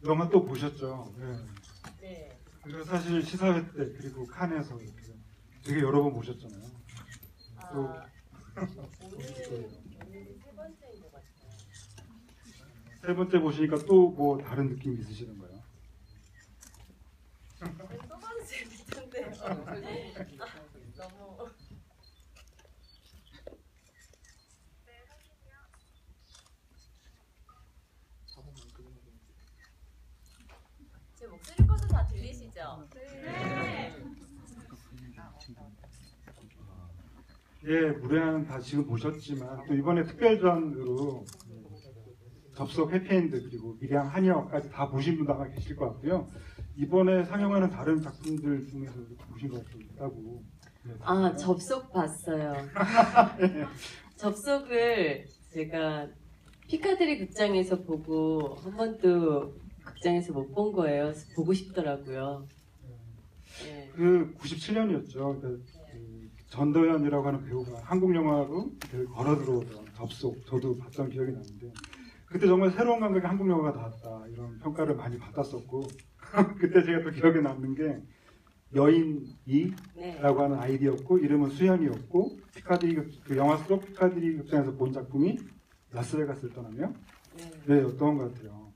영화 또 보셨죠? 네. 네. 그리고 사실 시사회 때 그리고 칸에서 이렇게 되게 여러 번 보셨잖아요. 또 오늘이 세 번째인 것 같아요. 세 번째 보시니까 또 뭐 다른 느낌이 있으시던가요? 또 봐도 재밌던데요. 너무. 제 목소리 꺼서 다 들리시죠? 네. 예, 무례한 다 지금 보셨지만 또 이번에 특별전으로 접속 해피엔드 그리고 밀양 한여까지 다 보신 분도 아마 계실 것 같고요. 이번에 상영하는 다른 작품들 중에서 보신 것도 있다고. 네, 아, 접속 봤어요. 접속을 제가 피카디리 극장에서 보고 한 번도 극장에서 못 본 거예요. 보고 싶더라고요. 네. 그 97년이었죠. 그 전도연이라고 하는 배우가 한국 영화로 걸어 들어오던 접속 저도 봤던 기억이 나는데 그때 정말 새로운 감각의 한국 영화가 나왔다 이런 평가를 많이 받았었고 그때 제가 또 기억에 남는 게 여인이라고 하는 아이디였고 이름은 수연이었고 피카디리 그 영화 속 피카디리 극장에서 본 작품이 라스베가스를 떠나며 네, 였던 것 같아요.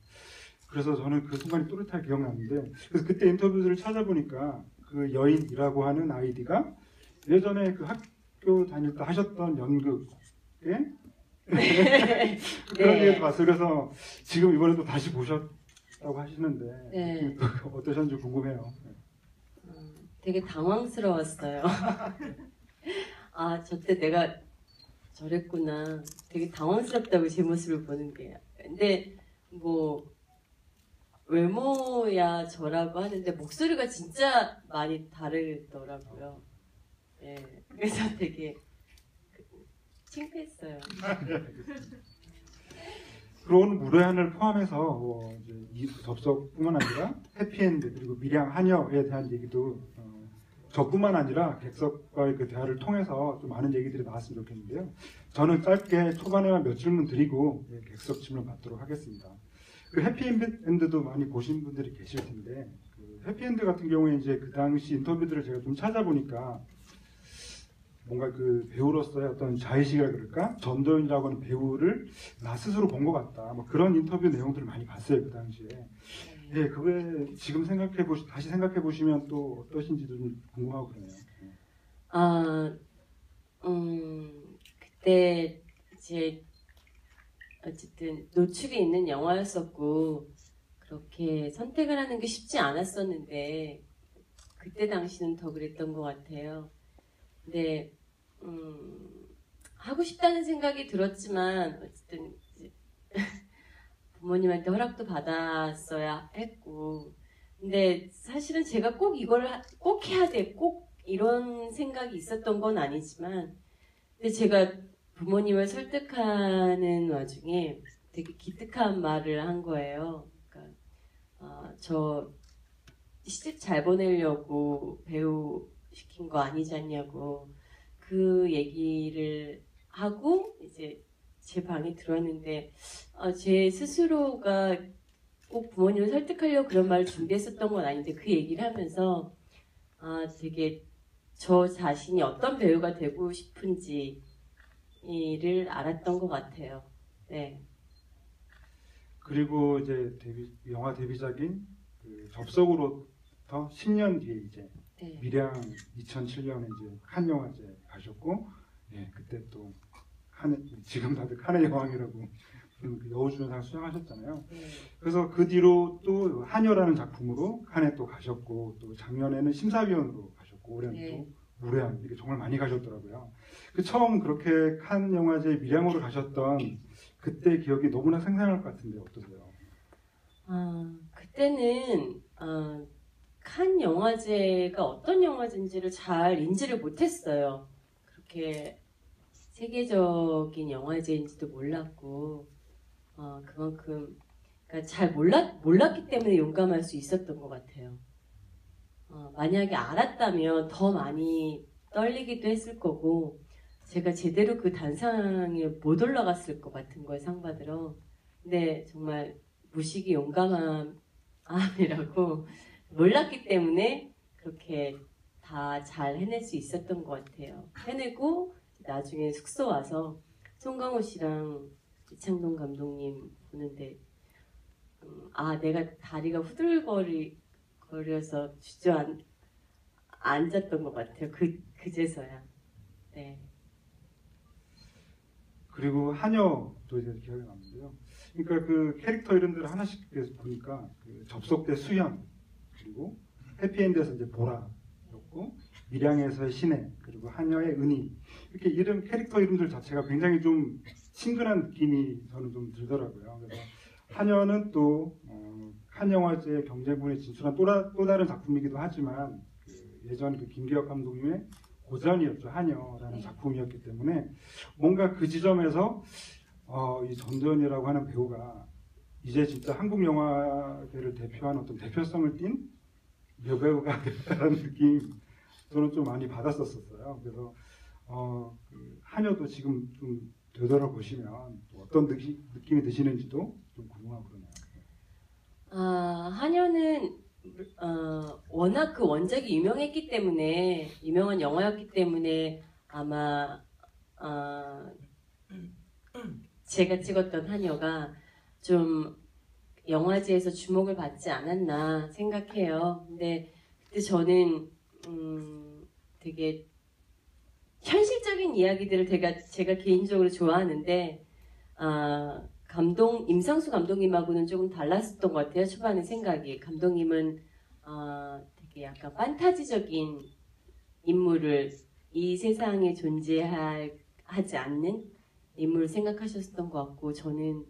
그래서 저는 그 순간이 또렷하게 기억나는데 그래서 그때 인터뷰들을 찾아보니까 그 여인이라고 하는 아이디가 예전에 그 학교 다닐 때 하셨던 연극에 그런 얘기도 봤어요. 그래서 지금 이번에도 다시 보셨다고 하시는데 네. 어떠셨는지 궁금해요. 되게 당황스러웠어요. 아, 저때 내가 저랬구나. 되게 당황스럽다고 제 모습을 보는 게. 근데 뭐 외모야 저라고 하는데 목소리가 진짜 많이 다르더라고요. 네, 그래서 되게 창피했어요. 그런 무례한을 포함해서 이제 이 접속뿐만 아니라 해피엔드 그리고 밀양 한여에 대한 얘기도 저뿐만 아니라 객석과의 그 대화를 통해서 좀 많은 얘기들이 나왔으면 좋겠는데요. 저는 짧게 초반에만 몇 질문 드리고 객석 질문 받도록 하겠습니다. 그 해피엔드도 많이 보신 분들이 계실 텐데 그 해피엔드 같은 경우에 이제 그 당시 인터뷰들을 제가 좀 찾아보니까 뭔가 그 배우로서의 어떤 자의식이라 그럴까? 전도연이라고 하는 배우를 나 스스로 본 것 같다. 뭐 그런 인터뷰 내용들을 많이 봤어요 그 당시에. 예, 그게 지금 다시 생각해 보시면 또 어떠신지도 좀 궁금하고 그러네요. 아, 그때 이제 어쨌든 노출이 있는 영화였었고 그렇게 선택을 하는 게 쉽지 않았었는데 그때 당시는 더 그랬던 것 같아요. 근데 하고 싶다는 생각이 들었지만 어쨌든 이제 부모님한테 허락도 받았어야 했고 근데 사실은 제가 꼭 이걸 꼭 해야 돼, 꼭 이런 생각이 있었던 건 아니지만 근데 제가 부모님을 설득하는 와중에 되게 기특한 말을 한 거예요. 그러니까 저 시집 잘 보내려고 배우 시킨 거 아니지 않냐고 그 얘기를 하고 이제 제 방에 들어왔는데 제 스스로가 꼭 부모님을 설득하려고 그런 말을 준비했었던 건 아닌데 그 얘기를 하면서 되게 저 자신이 어떤 배우가 되고 싶은지를 알았던 것 같아요. 네. 그리고 이제 영화 데뷔작인 그 접속으로부터 10년 뒤에 이제 네. 밀양 2007년에 이제 칸 영화제 가셨고, 예, 그때 또 지금 다들 칸의 여왕이라고 그 여우주연상 수상하셨잖아요. 네. 그래서 그 뒤로 또 한여라는 작품으로 칸에 또 가셨고, 또 작년에는 심사위원으로 가셨고, 올해는 네. 또 무례한 이게 정말 많이 가셨더라고요. 그 처음 그렇게 칸 영화제 밀양으로 가셨던 그때 기억이 너무나 생생할 것 같은데 어떠세요? 그때는 칸 영화제가 어떤 영화제인지를 잘 인지를 못했어요. 그렇게 세계적인 영화제인지도 몰랐고 그만큼 그러니까 잘 몰랐기 때문에 용감할 수 있었던 것 같아요. 만약에 알았다면 더 많이 떨리기도 했을 거고 제가 제대로 그 단상에 못 올라갔을 것 같은 걸 상 받으러. 근데 정말 무식이 용감한 암이라고 몰랐기 때문에 그렇게 다 잘 해낼 수 있었던 것 같아요. 해내고 나중에 숙소 와서 송강호 씨랑 이창동 감독님 보는데 내가 다리가 후들거려서 앉았던 것 같아요. 그제서야. 네. 그리고 한여도 이제 기억이 나는데요. 그러니까 그 캐릭터 이름들을 하나씩 계속 보니까 그 접속 때 수현, 그리고 해피엔드에서 이제 보라였고, 밀양에서의 신혜, 그리고 한여의 은희, 이렇게 캐릭터 이름들 자체가 굉장히 좀 친근한 느낌이 저는 좀 들더라고요. 그래서 한여는 또 한영화제 경쟁군에 진출한 또 다른 작품이기도 하지만 예전 그 김기혁 감독님의 고전이었죠. 한여라는 작품이었기 때문에 뭔가 그 지점에서 이 전도연이라고 하는 배우가 이제 진짜 한국 영화계를 대표하는 어떤 대표성을 띈 여배우가 됐다는 느낌 저는 좀 많이 받았었어요. 그래서 그 한여도 지금 좀 되돌아보시면 어떤 느낌이 드시는지도 좀 궁금하고 그러네요. 한여는 워낙 그 원작이 유명한 영화였기 때문에 아마 제가 찍었던 한여가 좀 영화제에서 주목을 받지 않았나 생각해요. 근데 그때 저는 되게 현실적인 이야기들을 제가 개인적으로 좋아하는데 임상수 감독님하고는 조금 달랐었던 것 같아요. 초반에 생각이. 감독님은 되게 약간 판타지적인 인물을 이 세상에 존재하지 않는 인물을 생각하셨던 것 같고 저는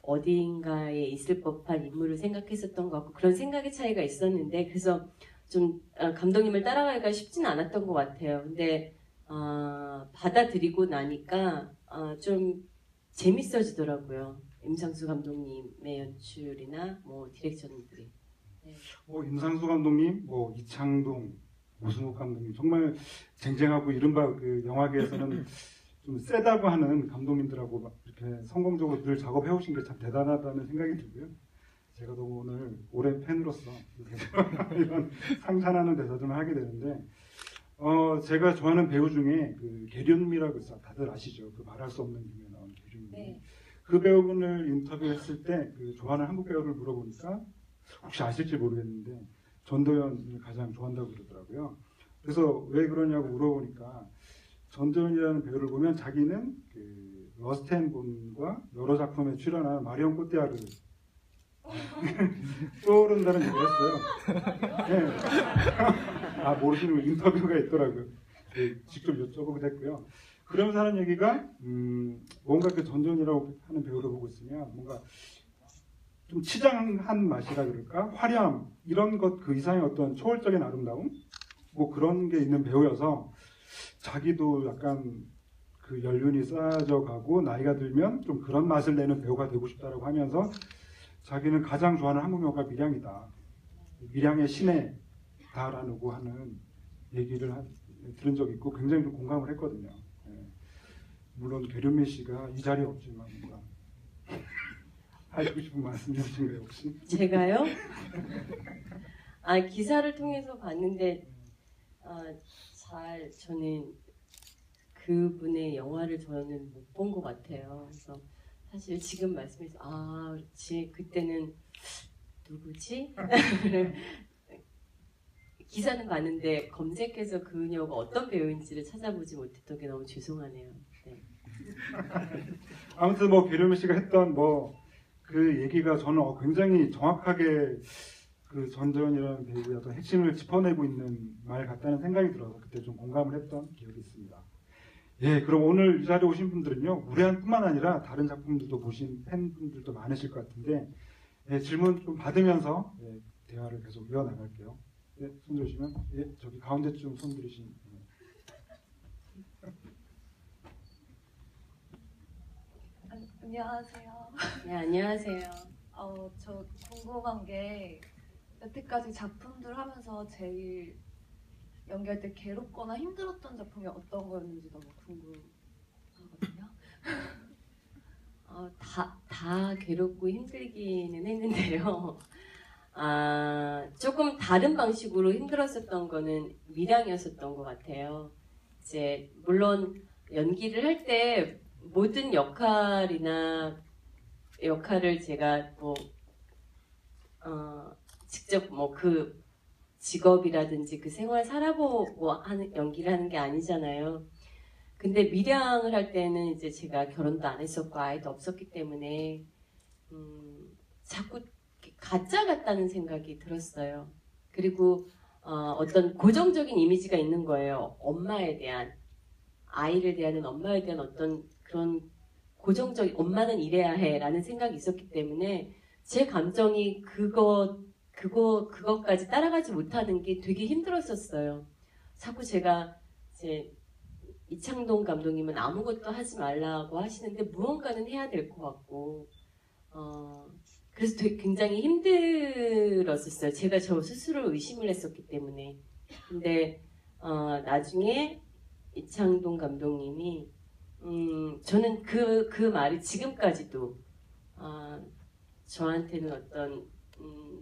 어디인가에 있을 법한 인물을 생각했었던 것 같고 그런 생각의 차이가 있었는데 그래서 좀 감독님을 따라가기가 쉽지는 않았던 것 같아요. 근데 받아들이고 나니까 좀 재밌어지더라고요. 임상수 감독님의 연출이나 뭐 디렉션들이. 네. 임상수 감독님, 이창동, 오승욱 감독님 정말 쟁쟁하고 이른바 그 영화계에서는 좀 세다고 하는 감독님들하고 막 이렇게 성공적으로 늘 작업해 오신 게 참 대단하다는 생각이 들고요. 제가 너무 오늘 오랜 팬으로서 이런 상찬하는 대사들을 하게 되는데 제가 좋아하는 배우 중에 그 계륜미라고 있어요. 다들 아시죠? 그 말할 수 없는 김에 나온 계륜미. 네. 그 배우분을 인터뷰했을 때 그 좋아하는 한국 배우를 물어보니까 혹시 아실지 모르겠는데 전도연을 가장 좋아한다고 그러더라고요. 그래서 왜 그러냐고 물어보니까 전도연이라는 배우를 보면 자기는 그 러스트 앤 본과 여러 작품에 출연한 마리온 꼬띠아르 떠오른다는 얘기를 했어요. 네. 모르시는 인터뷰가 있더라고요. 네, 직접 여쭤보기도 했고요. 그러면서 하는 얘기가 뭔가 그 전도연이라고 하는 배우를 보고 있으면 뭔가 좀 치장한 맛이라 그럴까? 화려함 이런 것 그 이상의 어떤 초월적인 아름다움 뭐 그런 게 있는 배우여서 자기도 약간 그 연륜이 쌓여져 가고 나이가 들면 좀 그런 맛을 내는 배우가 되고 싶다라고 하면서 자기는 가장 좋아하는 한국 영화가 밀양이다. 밀양의 신혜다라고 하는 얘기를 들은 적이 있고 굉장히 좀 공감을 했거든요. 네. 물론 계륜미 씨가 이 자리에 없지만 뭔가 하시고 싶은 말씀 있으신가요 혹시? 제가요? 기사를 통해서 봤는데 저는 그분의 영화를 저는 못 본 것 같아요. 그래서 사실 지금 말씀해서 그렇지 그때는 누구지? 기사는 봤는데 검색해서 그녀가 어떤 배우인지를 찾아보지 못했던 게 너무 죄송하네요. 네. 아무튼 계륜미 씨가 했던 그 얘기가 저는 굉장히 정확하게 그 전도연이라는 배우의 어떤 핵심을 짚어내고 있는 말 같다는 생각이 들어서 그때 좀 공감을 했던 기억이 있습니다. 예, 그럼 오늘 이 자리에 오신 분들은요, 무례한뿐만 아니라 다른 작품들도 보신 팬분들도 많으실 것 같은데 질문 좀 받으면서 대화를 계속 이어나갈게요. 손 들으시면 저기 가운데쯤 손 들으신 안녕하세요. 네, 안녕하세요. 저 궁금한 게 여태까지 작품들 하면서 제일 연기할 때 괴롭거나 힘들었던 작품이 어떤 거였는지 너무 궁금하거든요. 다 괴롭고 힘들기는 했는데요. 조금 다른 방식으로 힘들었었던 거는 밀양이었었던 것 같아요. 이제 물론 연기를 할 때 모든 역할을 제가 직접 그 직업이라든지 그 생활 살아보고 연기를 하는 게 아니잖아요. 근데 밀양을 할 때는 이제 제가 결혼도 안 했었고 아이도 없었기 때문에 자꾸 가짜 같다는 생각이 들었어요. 그리고 어떤 고정적인 이미지가 있는 거예요. 엄마에 대한, 아이를 대하는 엄마에 대한 어떤 그런 고정적인, 엄마는 이래야 해 라는 생각이 있었기 때문에 제 감정이 그것까지 따라가지 못하는 게 되게 힘들었었어요. 자꾸 제가 이제 이창동 감독님은 아무것도 하지 말라고 하시는데 무언가는 해야 될 것 같고, 그래서 굉장히 힘들었었어요. 제가 저 스스로 의심을 했었기 때문에. 근데 나중에 이창동 감독님이 저는 그 말이 지금까지도 저한테는 어떤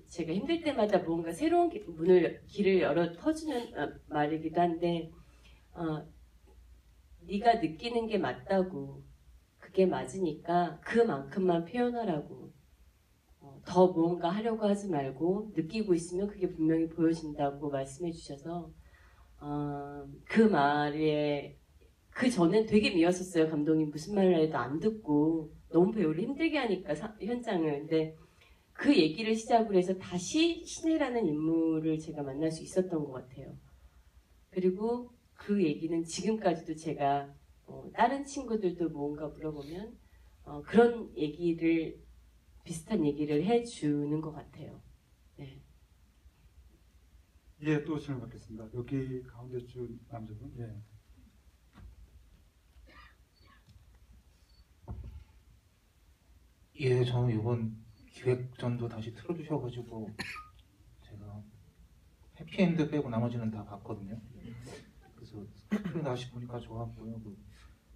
제가 힘들 때마다 뭔가 새로운 길을 열어 터주는 말이기도 한데 네가 느끼는 게 맞다고, 그게 맞으니까 그만큼만 표현하라고, 더 무언가 하려고 하지 말고 느끼고 있으면 그게 분명히 보여진다고 말씀해 주셔서 그 말에 그 전엔 되게 미웠었어요. 감독님 무슨 말을 해도 안 듣고 너무 배우를 힘들게 하니까 현장을. 근데 그 얘기를 시작으로 해서 다시 신혜라는 인물을 제가 만날 수 있었던 것 같아요. 그리고 그 얘기는 지금까지도 제가 다른 친구들도 뭔가 물어보면 그런 얘기를, 비슷한 얘기를 해주는 것 같아요. 네. 예, 또 질문 받겠습니다. 여기 가운데쯤 남자분. 예. 예, 저는 이번 기획전도 다시 틀어주셔가지고 제가 해피엔드 빼고 나머지는 다 봤거든요. 그래서 스크린 다시 보니까 좋았고요.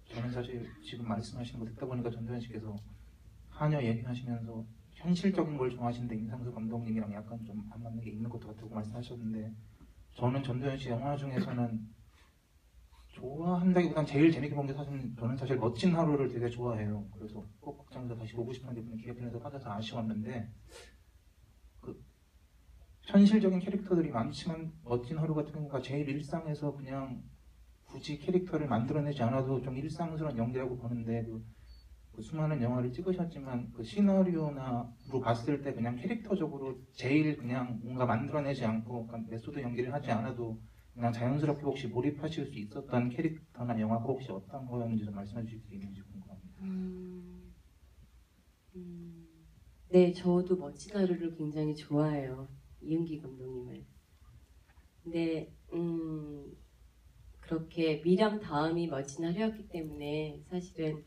저는 사실 지금 말씀하시는 거 듣다 보니까 전도연 씨께서 하녀 얘기하시면서 현실적인 걸 좋아하시는데 임상수 감독님이랑 약간 좀 안 맞는 게 있는 것도 같다고 말씀하셨는데, 저는 전도연 씨 영화 중에서는 좋아한다기보단 제일 재밌게 본 게 저는 사실 멋진 하루를 되게 좋아해요. 그래서 꼭 극장에서 다시 보고 싶은데 기획편에서 빠져서 아쉬웠는데, 현실적인 캐릭터들이 많지만 멋진 하루 같은 경우가 제일 일상에서 그냥 굳이 캐릭터를 만들어내지 않아도 좀 일상스러운 연기라고 보는데, 그 수많은 영화를 찍으셨지만 그 시나리오나로 봤을 때 그냥 캐릭터적으로 제일 그냥 뭔가 만들어내지 않고 메소드 연기를 하지 않아도 그냥 자연스럽게 혹시 몰입하실 수 있었던 캐릭터나 영화가 혹시 어떤 거였는지 좀 말씀해 주실 수 있는지 궁금합니다. 네, 저도 멋진 하루를 굉장히 좋아해요. 이은기 감독님을. 근데 그렇게 밀양 다음이 멋진 하루였기 때문에 사실은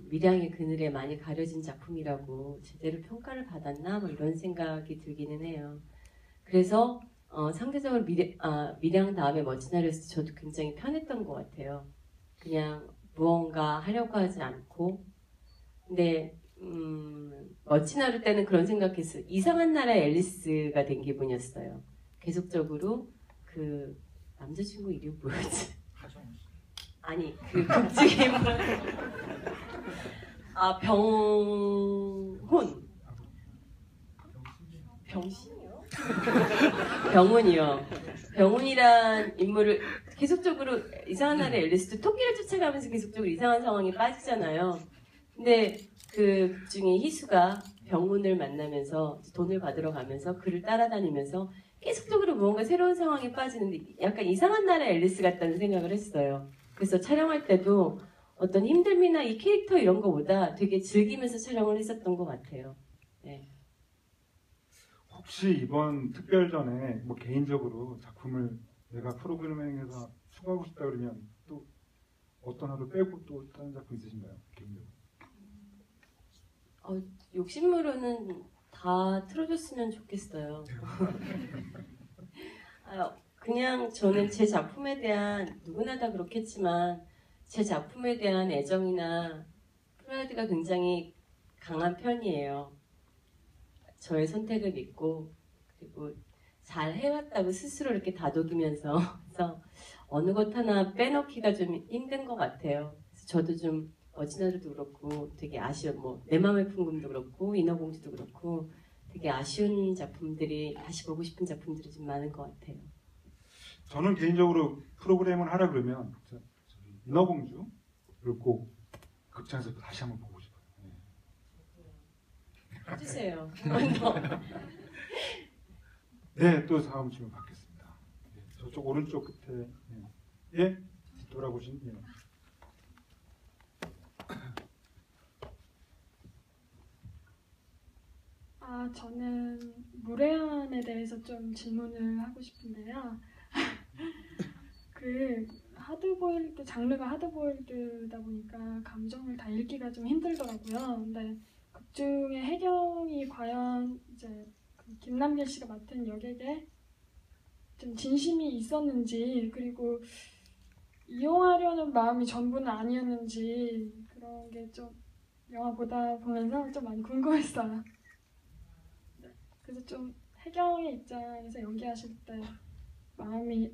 밀양의 그늘에 많이 가려진 작품이라고 제대로 평가를 받았나 뭐 이런 생각이 들기는 해요. 그래서 상대적으로 밀양 다음에 멋진 하루였을 때 저도 굉장히 편했던 것 같아요. 그냥 무언가 하려고 하지 않고. 근데 멋진 하루 때는 그런 생각했어요. 이상한 나라의 앨리스가 된 기분이었어요. 계속적으로 그 남자친구 이름 뭐였지? 아니 그 극중에 병신이요? 병훈이요. 병훈이란 인물을 계속적으로 이상한 나라의 앨리스도 토끼를 쫓아가면서 계속적으로 이상한 상황에 빠지잖아요. 근데 그 극중에 희수가 병훈을 만나면서 돈을 받으러 가면서 그를 따라다니면서 계속적으로 무언가 새로운 상황에 빠지는데 약간 이상한 나라의 앨리스 같다는 생각을 했어요. 그래서 촬영할 때도 어떤 힘듦이나 이 캐릭터 이런 거보다 되게 즐기면서 촬영을 했었던 것 같아요. 네. 혹시 이번 특별전에 뭐 개인적으로 작품을 내가 프로그래밍에서 추가하고 싶다 그러면 또 어떤 하루 빼고 또 다른 작품 있으신가요? 개인적으로? 욕심으로는 다 틀어줬으면 좋겠어요. 그냥 저는 제 작품에 대한, 누구나 다 그렇겠지만 제 작품에 대한 애정이나 프라이드가 굉장히 강한 편이에요. 저의 선택을 믿고 그리고 잘 해왔다고 스스로 이렇게 다독이면서 그래서 어느 것 하나 빼놓기가 좀 힘든 것 같아요. 그래서 저도 좀 어진아들도 그렇고 되게 아쉬운 내 맘의 풍금도 그렇고 인어공주도 그렇고 되게 아쉬운 작품들이 다시 보고 싶은 작품들이 좀 많은 것 같아요. 저는 개인적으로 프로그램을 하라 그러면 인어공주를 꼭 극장에서 다시 한번 보고 싶어요. 해주세요. 네, 또 다음 질문 받겠습니다. 네, 저쪽 오른쪽 끝에 예, 돌아보신 예. 저는 무례함에 대해서 좀 질문을 하고 싶은데요. 그 하드보일드 장르가 하드보일드다 보니까 감정을 다 읽기가 좀 힘들더라고요. 근데 극 중에 혜경이 과연 이제 그 김남길 씨가 맡은 역에게 좀 진심이 있었는지 그리고 이용하려는 마음이 전부는 아니었는지 그런 게 좀 영화 보다 보면서 좀 많이 궁금했어요. 그래서 좀 혜경의 입장에서 연기하실 때 마음이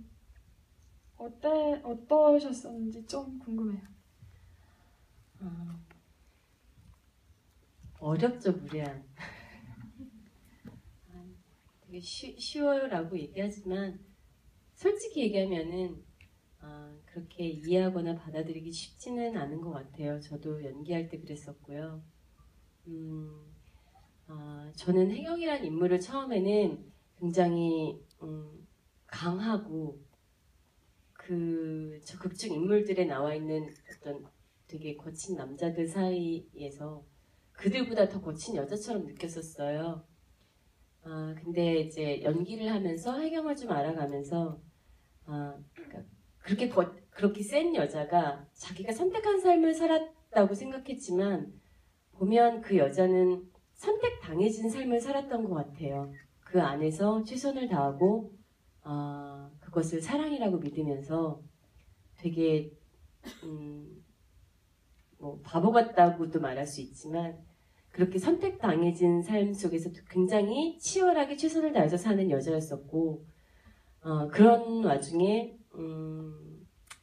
어떠셨었는지 좀 궁금해요. 어렵죠, 무례한. 되게 쉬워요라고 얘기하지만 솔직히 얘기하면은 그렇게 이해하거나 받아들이기 쉽지는 않은 것 같아요. 저도 연기할 때 그랬었고요. 저는 혜경이라는 인물을 처음에는 굉장히 강하고 저 극중 인물들에 나와 있는 어떤 되게 거친 남자들 사이에서 그들보다 더 거친 여자처럼 느꼈었어요. 근데 이제 연기를 하면서 혜경을 좀 알아가면서 그러니까 그렇게 센 여자가 자기가 선택한 삶을 살았다고 생각했지만 보면 그 여자는 선택당해진 삶을 살았던 것 같아요. 그 안에서 최선을 다하고 그것을 사랑이라고 믿으면서 되게 바보 같다고도 말할 수 있지만 그렇게 선택당해진 삶 속에서 굉장히 치열하게 최선을 다해서 사는 여자였었고 그런 와중에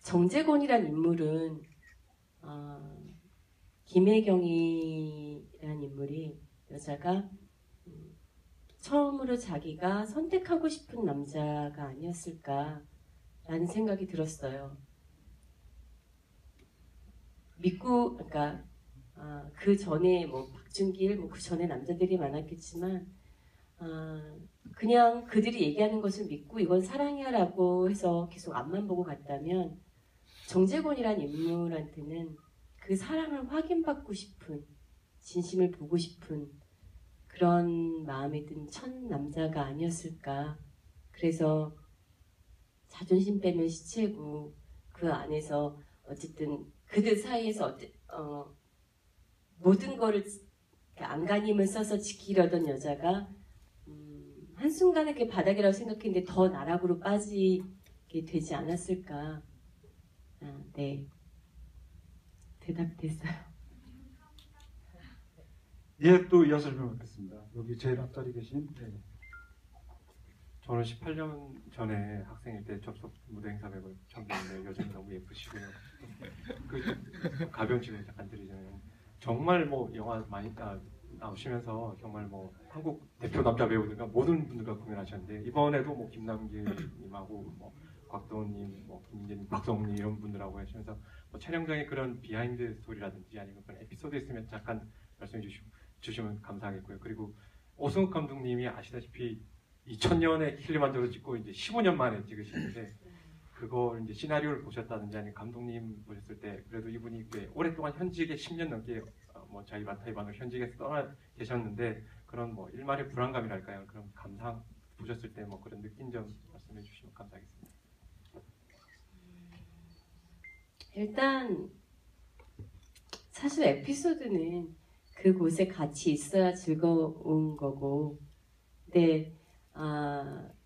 정재곤이란 인물은 김혜경이란 인물이 여자가 처음으로 자기가 선택하고 싶은 남자가 아니었을까라는 생각이 들었어요. 그러니까 그 전에 박준길 그 전에 남자들이 많았겠지만 그냥 그들이 얘기하는 것을 믿고 이건 사랑이야라고 해서 계속 앞만 보고 갔다면 정재곤이란 인물한테는 그 사랑을 확인받고 싶은 진심을 보고 싶은 그런 마음에 든 첫 남자가 아니었을까. 그래서 자존심 빼면 시체고 그 안에서 어쨌든 그들 사이에서 모든 거를 안간힘을 써서 지키려던 여자가 한순간에 그게 바닥이라고 생각했는데 더 나락으로 빠지게 되지 않았을까. 네. 대답됐어요. 예, 또 이어서 질문 받겠습니다. 여기 제일 앞자리 계신 저는 18년 전에 학생일 때 접속 무대 행사백을 처음 봤는데 여전히 너무 예쁘시고요. 그 가벼운 질문 잠깐 드리잖아요. 정말 영화 많이 나오시면서 정말 한국 대표 남자 배우들과 모든 분들과 공연하셨는데 이번에도 김남길님하고 곽도원님, 김민재님, 박성훈님 이런 분들하고 하시면서 촬영장의 그런 비하인드 스토리라든지 아니면 그런 에피소드 있으면 잠깐 말씀해 주시면 감사하겠고요. 그리고 오승욱 감독님이 아시다시피 2000년에 킬리만자로 찍고 이제 15년 만에 찍으시는데 그걸 이제 시나리오를 보셨다든지 아니면 감독님 보셨을 때 그래도 이분이 꽤 오랫동안 현직에 10년 넘게 자기 마타이반으로 현직에서 떠나 계셨는데 그런 일말의 불안감이랄까요? 그런 감상 보셨을 때 그런 느낀 점 말씀해 주시면 감사하겠습니다. 일단 사실 에피소드는 그곳에 같이 있어야 즐거운 거고 근데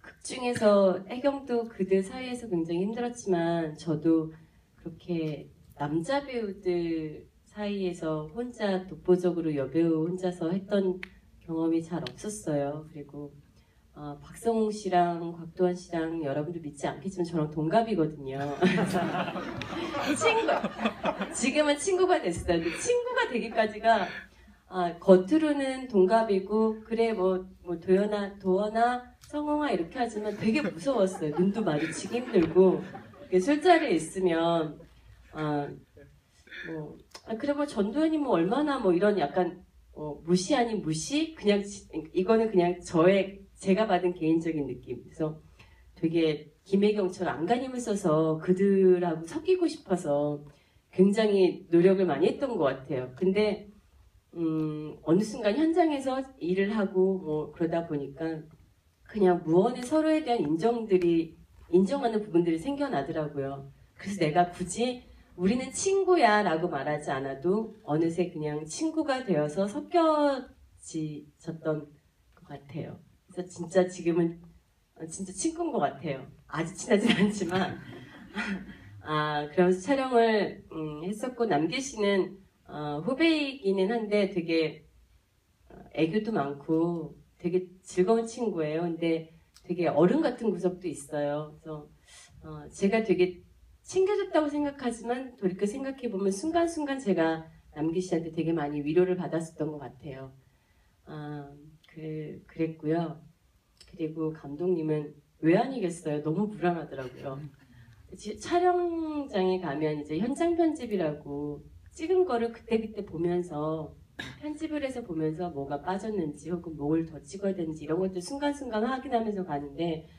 극 중에서 혜경도 그들 사이에서 굉장히 힘들었지만 저도 그렇게 남자 배우들 사이에서 혼자 독보적으로 여배우 혼자서 했던 경험이 잘 없었어요. 그리고 박성웅 씨랑 곽도원 씨랑 여러분들 믿지 않겠지만 저랑 동갑이거든요. 그래서 지금은 친구가 됐어요. 근데 친구가 되기까지가 겉으로는 동갑이고 그래 뭐 도원아 성웅아 이렇게 하지만 되게 무서웠어요. 눈도 마주치기 힘들고 술자리에 있으면 그래 뭐 전도연이 뭐 얼마나 뭐 이런 약간 무시 아닌 무시 그냥 이거는 그냥 제가 받은 개인적인 느낌. 그래서 되게 김혜경처럼 안간힘을 써서 그들하고 섞이고 싶어서 굉장히 노력을 많이 했던 것 같아요. 근데 어느 순간 현장에서 일을 하고 뭐 그러다 보니까 그냥 무언의 서로에 대한 인정하는 부분들이 생겨나더라고요. 그래서 내가 굳이 우리는 친구야 라고 말하지 않아도 어느새 그냥 친구가 되어서 섞여졌던 것 같아요. 그래서 진짜 지금은 진짜 친구인 것 같아요. 아주 친하진 않지만 그러면서 촬영을 했었고 남길 씨는 후배이기는 한데 되게 애교도 많고 되게 즐거운 친구예요. 근데 되게 어른 같은 구석도 있어요. 그래서 제가 되게 챙겨줬다고 생각하지만 돌이켜 생각해보면 순간순간 제가 남길 씨한테 되게 많이 위로를 받았었던 것 같아요. 그랬고요. 그리고 감독님은 왜 아니겠어요? 너무 불안하더라고요. 촬영장에 가면 이제 현장 편집이라고 찍은 거를 그때그때 보면서 편집을 해서 보면서 뭐가 빠졌는지 혹은 뭘 더 찍어야 되는지 이런 것들 순간순간 확인하면서 가는데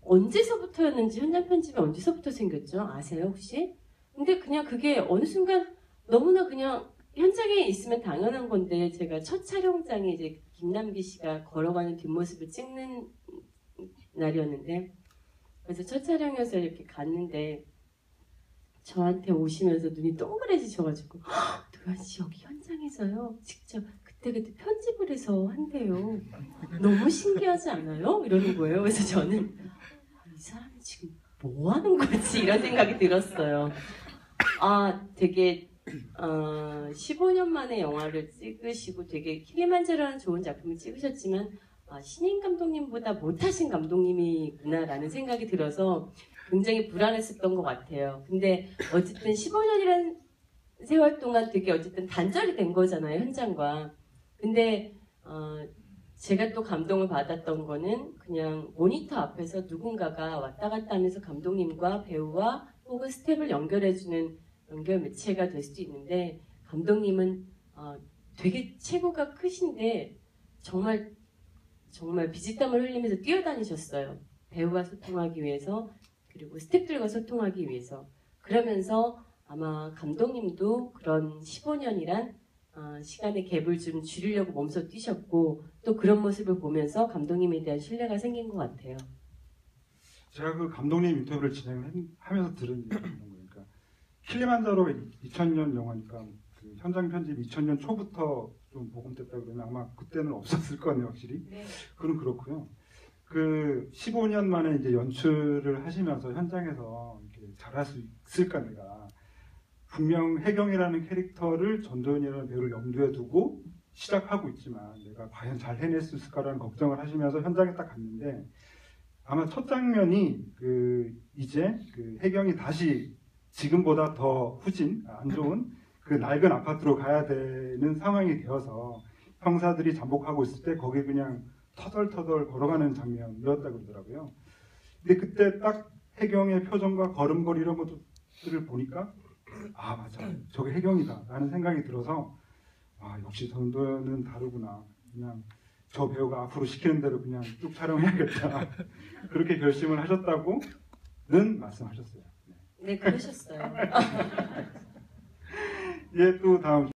언제서부터였는지 현장 편집이 언제서부터 생겼죠? 아세요 혹시? 근데 그냥 그게 어느 순간 너무나 그냥 현장에 있으면 당연한 건데 제가 첫 촬영장에 이제 김남기 씨가 걸어가는 뒷모습을 찍는 날이었는데 그래서 첫 촬영이어서 이렇게 갔는데 저한테 오시면서 눈이 동그래지셔가지고 도연 씨 여기 현장에서요 직접 그때그때 편집을 해서 한대요. 너무 신기하지 않아요? 이러는 거예요. 그래서 저는 이 사람이 지금 뭐 하는 거지? 이런 생각이 들었어요. 되게 15년 만에 영화를 찍으시고 되게 킬리만자로라는 좋은 작품을 찍으셨지만 신인 감독님보다 못하신 감독님이구나라는 생각이 들어서 굉장히 불안했었던 것 같아요. 근데 어쨌든 15년이라는 세월 동안 되게 어쨌든 단절이 된 거잖아요, 현장과. 근데 제가 또 감동을 받았던 거는 그냥 모니터 앞에서 누군가가 왔다 갔다 하면서 감독님과 배우와 혹은 스텝을 연결해주는 연결 매체가 될 수도 있는데 감독님은 되게 체구가 크신데 정말 비지땀을 흘리면서 뛰어다니셨어요. 배우와 소통하기 위해서 그리고 스태프들과 소통하기 위해서. 그러면서 아마 감독님도 그런 15년이란 시간의 갭을 좀 줄이려고 몸소 뛰셨고 또 그런 모습을 보면서 감독님에 대한 신뢰가 생긴 것 같아요. 제가 그 감독님 인터뷰를 진행하면서 들은 얘기가 그러니까 킬리만자로 2000년 영화니까 그 현장 편집 2000년 초부터 좀 복음됐다 그러면 아마 그때는 없었을 거네요, 확실히. 네. 그건 그렇고요. 그 15년 만에 이제 연출을 하시면서 현장에서 이렇게 잘할 수 있을까 내가 분명 혜경이라는 캐릭터를 전도연이라는 배우를 염두에 두고 시작하고 있지만 내가 과연 잘 해낼 수 있을까라는 걱정을 하시면서 현장에 딱 갔는데 아마 첫 장면이 이제 혜경이 다시 지금보다 더 후진 안 좋은 그 낡은 아파트로 가야 되는 상황이 되어서 형사들이 잠복하고 있을 때 거기 그냥 터덜터덜 걸어가는 장면이었다 그러더라고요. 근데 그때 딱 혜경의 표정과 걸음걸이 이런 것들을 보니까 맞아 저게 혜경이다 라는 생각이 들어서 역시 전도연은 다르구나. 그냥 저 배우가 앞으로 시키는 대로 그냥 쭉 촬영해야겠다. 그렇게 결심을 하셨다고는 말씀하셨어요. 네, 그러셨어요. 예, 또 다음